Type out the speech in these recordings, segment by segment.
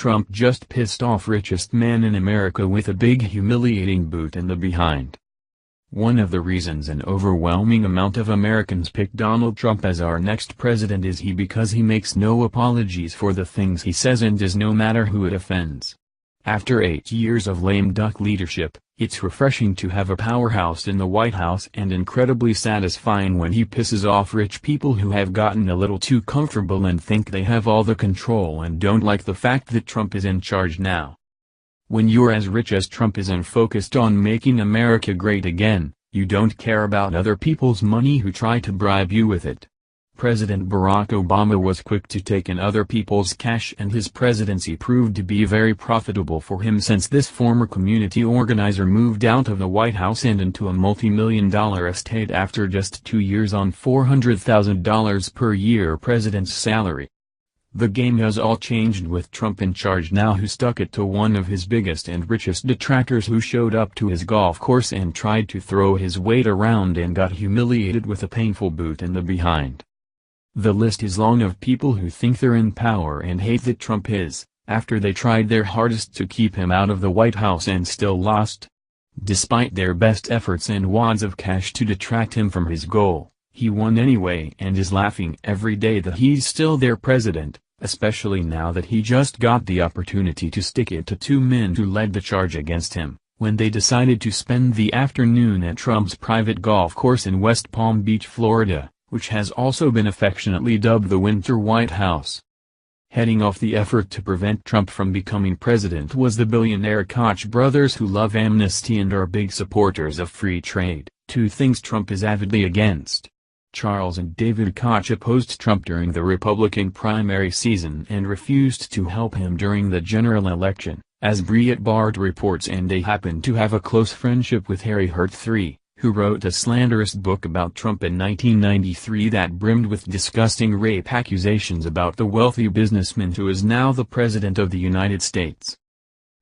Trump just pissed off richest man in America with a big humiliating boot in the behind. One of the reasons an overwhelming amount of Americans pick Donald Trump as our next president is because he makes no apologies for the things he says and does no matter who it offends. After 8 years of lame duck leadership, it's refreshing to have a powerhouse in the White House and incredibly satisfying when he pisses off rich people who have gotten a little too comfortable and think they have all the control and don't like the fact that Trump is in charge now. When you're as rich as Trump is and focused on making America great again, you don't care about other people's money who try to bribe you with it. President Barack Obama was quick to take in other people's cash, and his presidency proved to be very profitable for him since this former community organizer moved out of the White House and into a multi-million-dollar estate after just 2 years on $400,000 per year president's salary. The game has all changed with Trump in charge now, who stuck it to one of his biggest and richest detractors who showed up to his golf course and tried to throw his weight around and got humiliated with a painful boot in the behind. The list is long of people who think they're in power and hate that Trump is, after they tried their hardest to keep him out of the White House and still lost. Despite their best efforts and wads of cash to detract him from his goal, he won anyway and is laughing every day that he's still their president, especially now that he just got the opportunity to stick it to 2 men who led the charge against him, when they decided to spend the afternoon at Trump's private golf course in West Palm Beach, Florida, which has also been affectionately dubbed the Winter White House. Heading off the effort to prevent Trump from becoming president was the billionaire Koch brothers, who love amnesty and are big supporters of free trade, 2 things Trump is avidly against. Charles and David Koch opposed Trump during the Republican primary season and refused to help him during the general election, as Breitbart reports, and they happened to have a close friendship with Harry Hurt III, who wrote a slanderous book about Trump in 1993 that brimmed with disgusting rape accusations about the wealthy businessman who is now the President of the United States.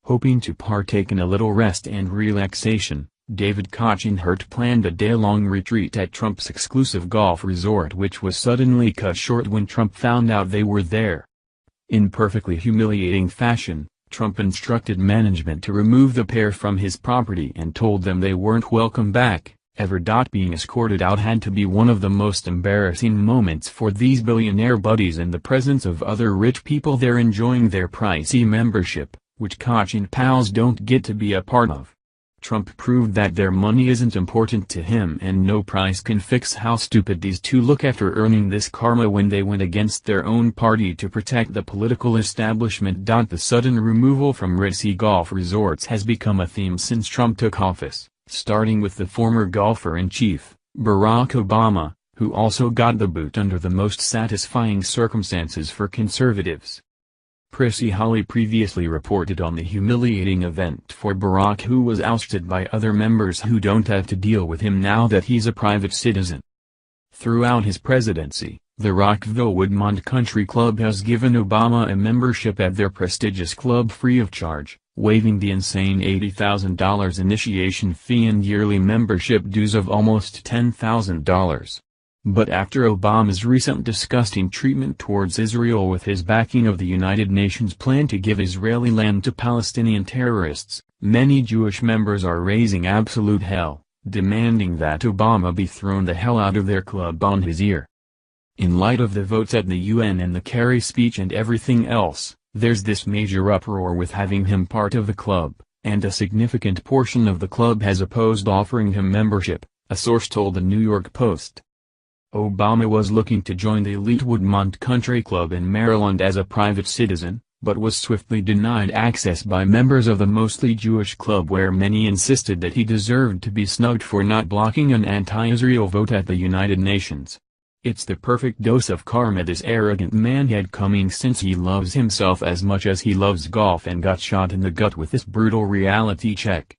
Hoping to partake in a little rest and relaxation, David Koch and Hurt planned a day-long retreat at Trump's exclusive golf resort, which was suddenly cut short when Trump found out they were there. In perfectly humiliating fashion, Trump instructed management to remove the pair from his property and told them they weren't welcome back, ever. Being escorted out had to be one of the most embarrassing moments for these billionaire buddies in the presence of other rich people there enjoying their pricey membership, which Koch and pals don't get to be a part of. Trump proved that their money isn't important to him, and no price can fix how stupid these two look after earning this karma when they went against their own party to protect the political establishment. The sudden removal from ritzy golf resorts has become a theme since Trump took office, starting with the former golfer-in-chief, Barack Obama, who also got the boot under the most satisfying circumstances for conservatives. Prissy Holly previously reported on the humiliating event for Barack, who was ousted by other members who don't have to deal with him now that he's a private citizen. Throughout his presidency, the Rockville Woodmont Country Club has given Obama a membership at their prestigious club free of charge, waiving the insane $80,000 initiation fee and yearly membership dues of almost $10,000. But after Obama's recent disgusting treatment towards Israel with his backing of the United Nations plan to give Israeli land to Palestinian terrorists, many Jewish members are raising absolute hell, demanding that Obama be thrown the hell out of their club on his ear. In light of the votes at the UN and the Kerry speech and everything else, there's this major uproar with having him part of the club, and a significant portion of the club has opposed offering him membership, a source told the New York Post. Obama was looking to join the elite Woodmont Country Club in Maryland as a private citizen, but was swiftly denied access by members of the mostly Jewish club, where many insisted that he deserved to be snubbed for not blocking an anti-Israel vote at the United Nations. It's the perfect dose of karma this arrogant man had coming, since he loves himself as much as he loves golf and got shot in the gut with this brutal reality check.